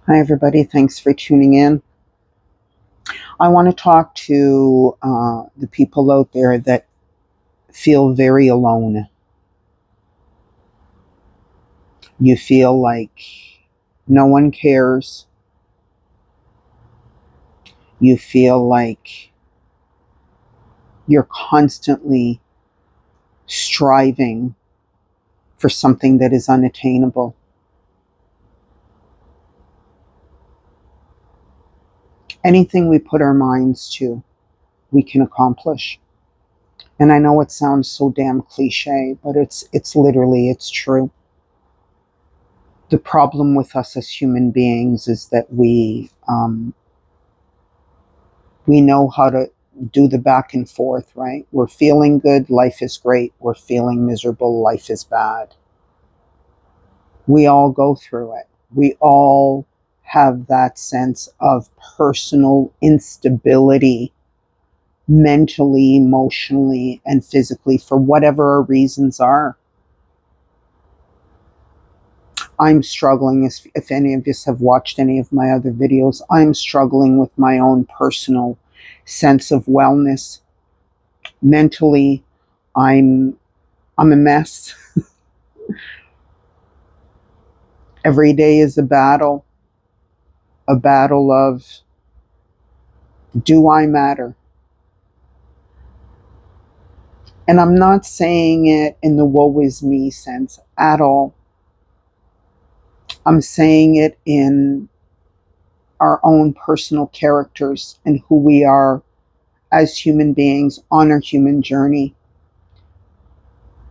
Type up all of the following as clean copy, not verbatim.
Hi, everybody. Thanks for tuning in. I want to talk to the people out there that feel very alone. You feel like no one cares. You feel like you're constantly striving for something that is unattainable. Anything we put our minds to, we can accomplish. And I know it sounds so damn cliche, but it's true. The problem with us as human beings is that we know how to do the back and forth, right? We're feeling good, life is great. We're feeling miserable, life is bad. We all go through it. We all have that sense of personal instability, mentally, emotionally, and physically, for whatever our reasons are. I'm struggling, if any of you have watched any of my other videos, I'm struggling with my own personal sense of wellness. Mentally, I'm I'm a mess. Every day is a battle of, do I matter? And I'm not saying it in the woe is me sense at all. I'm saying it in our own personal characters and who we are as human beings on our human journey.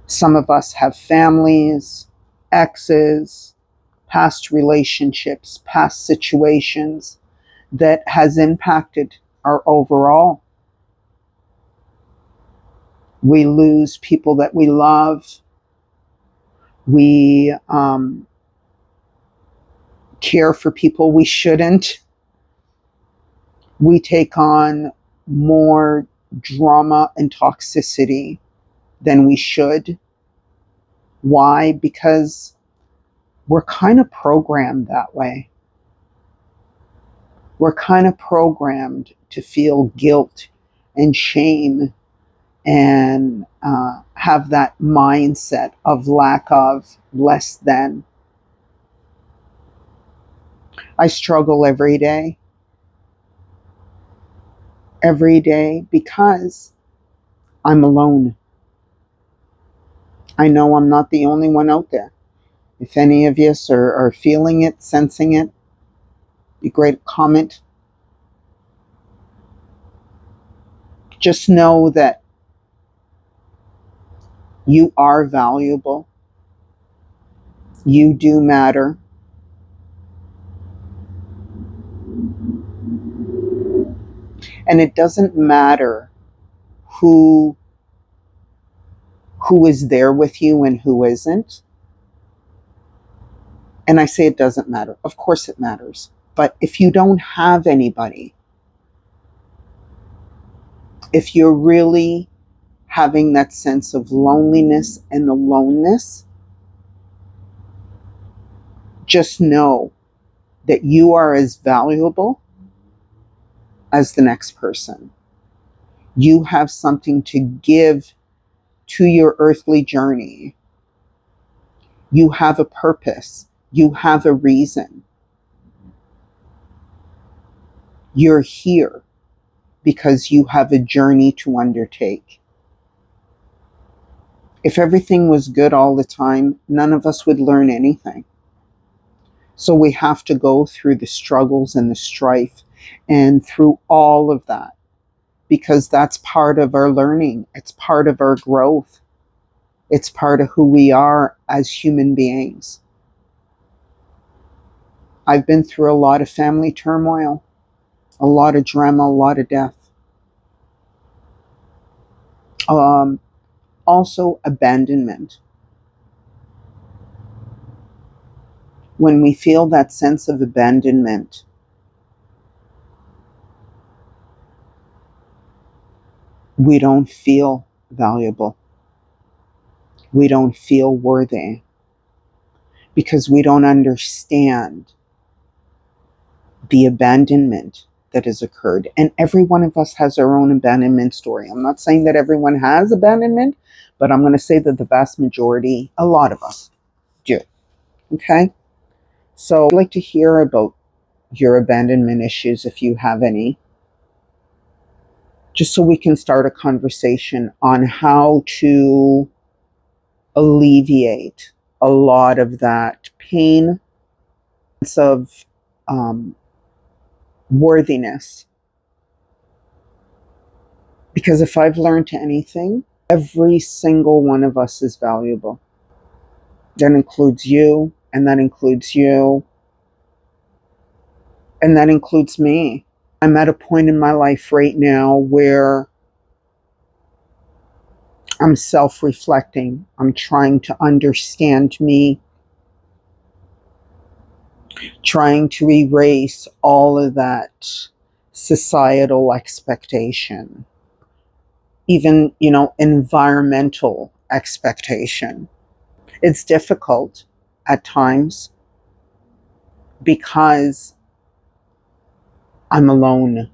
Some of us have families, exes, past relationships, past situations that has impacted our overall. We lose people that we love. We care for people we shouldn't. We take on more drama and toxicity than we should. Why? Because we're kind of programmed that way. We're kind of programmed to feel guilt and shame and have that mindset of lack of, less than. I struggle every day because I'm alone. I know I'm not the only one out there. If any of you are feeling it, sensing it, be great to comment. Just know that you are valuable. You do matter. And it doesn't matter who is there with you and who isn't. And I say it doesn't matter. Of course it matters. But if you don't have anybody, if you're really having that sense of loneliness and aloneness, just know that you are as valuable as the next person. You have something to give to your earthly journey. You have a purpose. You have a reason. You're here because you have a journey to undertake. If everything was good all the time, none of us would learn anything. So we have to go through the struggles and the strife and through all of that, because that's part of our learning. It's part of our growth. It's part of who we are as human beings. I've been through a lot of family turmoil, a lot of drama, a lot of death. Um, Also, abandonment. When we feel that sense of abandonment, we don't feel valuable. We don't feel worthy because we don't understand the abandonment that has occurred. And every one of us has our own abandonment story. I'm not saying that everyone has abandonment, but I'm going to say that the vast majority, a lot of us do. Okay? So I'd like to hear about your abandonment issues if you have any, just so we can start a conversation on how to alleviate a lot of that pain of worthiness. Because if I've learned anything, every single one of us is valuable. That includes you, and that includes you, and that includes me. I'm at a point in my life right now where I'm self reflecting. I'm trying to understand me, trying to erase all of that societal expectation, even, environmental expectation. It's difficult at times because I'm alone.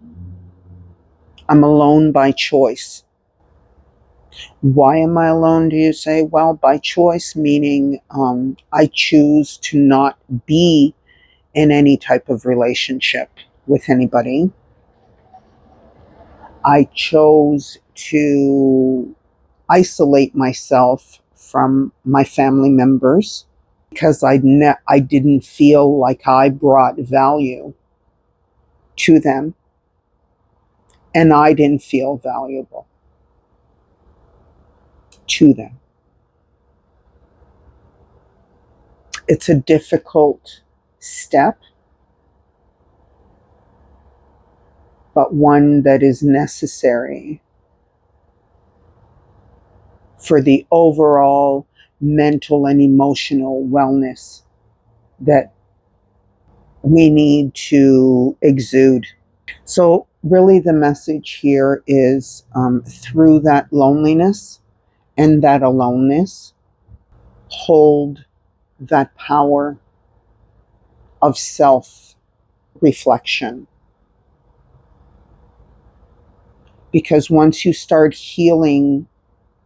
I'm alone by choice. Why am I alone, do you say? Well, by choice, meaning I choose to not be in any type of relationship with anybody. I chose to isolate myself from my family members because I didn't feel like I brought value to them, and I didn't feel valuable to them. It's a difficult step, but one that is necessary for the overall mental and emotional wellness that we need to exude. So, really, the message here is through that loneliness and that aloneness, hold that power of self reflection. Because once you start healing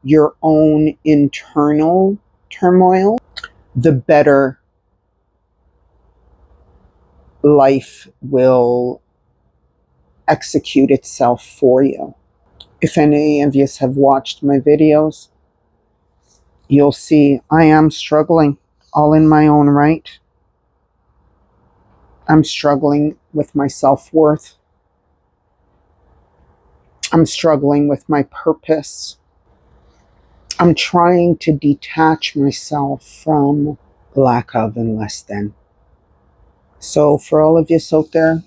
your own internal turmoil, the better life will execute itself for you. If any of you have watched my videos, you'll see I am struggling all in my own right. I'm struggling with my self-worth. I'm struggling with my purpose. I'm trying to detach myself from lack of and less than. So for all of you out there,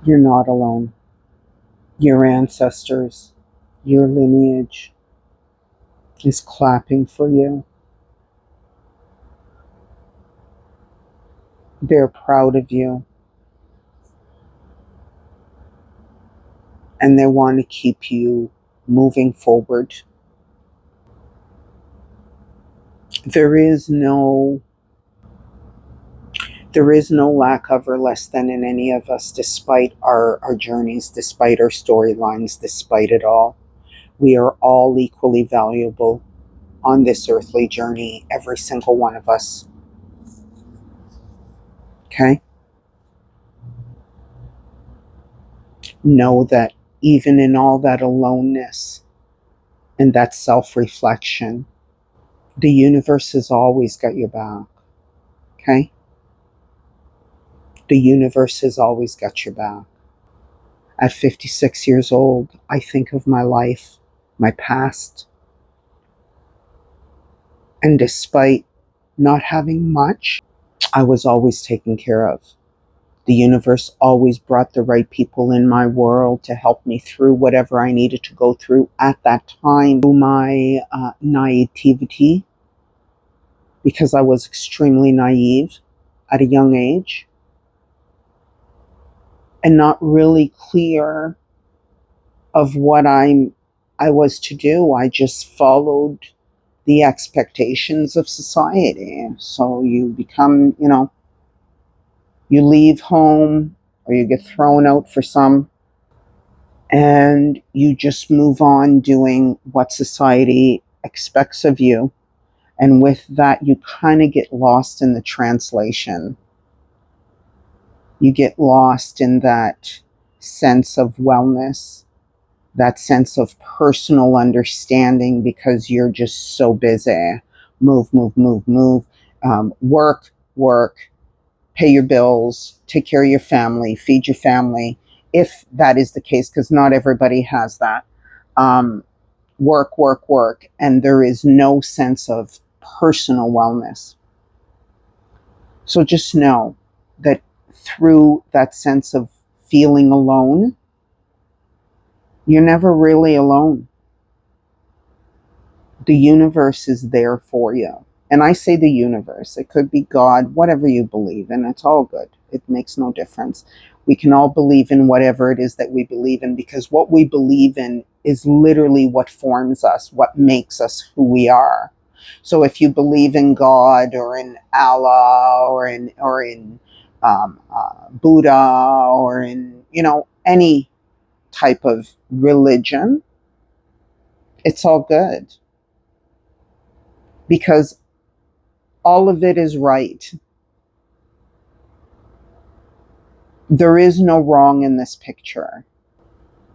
you're not alone. Your ancestors, your lineage is clapping for you. They're proud of you. And they want to keep you moving forward. There is no lack of or less than in any of us, despite our journeys, despite our storylines, despite it all. We are all equally valuable on this earthly journey, every single one of us. Okay? Know that even in all that aloneness and that self-reflection, the universe has always got your back. Okay? The universe has always got your back. At 56 years old, I think of my life, my past, and despite not having much, I was always taken care of. The universe always brought the right people in my world to help me through whatever I needed to go through at that time. Through my naivety, because I was extremely naive at a young age and not really clear of what I was to do. I just followed the expectations of society. So you become, you leave home or you get thrown out for some, and you just move on doing what society expects of you. And with that, you kind of get lost in the translation. You get lost in that sense of wellness, that sense of personal understanding, because you're just so busy. Move, move, move, move. Work, work, pay your bills, take care of your family, feed your family, if that is the case, because not everybody has that. Um, Work, work, work, and there is no sense of personal wellness. So just know that through that sense of feeling alone, you're never really alone. The universe is there for you. And I say the universe, it could be God, whatever you believe in, it's all good. It makes no difference. We can all believe in whatever it is that we believe in, because what we believe in is literally what forms us, what makes us who we are. So if you believe in God or in Allah or in Buddha or in any type of religion, it's all good, because all of it is right. There is no wrong in this picture,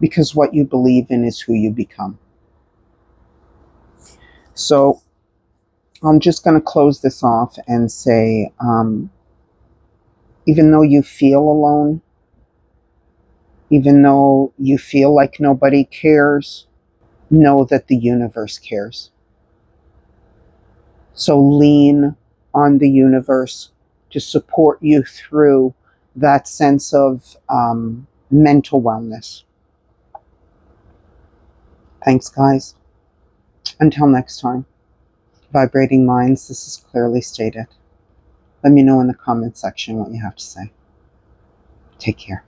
because what you believe in is who you become. So I'm just going to close this off and say, even though you feel alone, even though you feel like nobody cares, know that the universe cares. So lean on the universe to support you through that sense of mental wellness. Thanks, guys. Until next time. Vibrating minds, this is clearly stated. Let me know in the comment section what you have to say. Take care.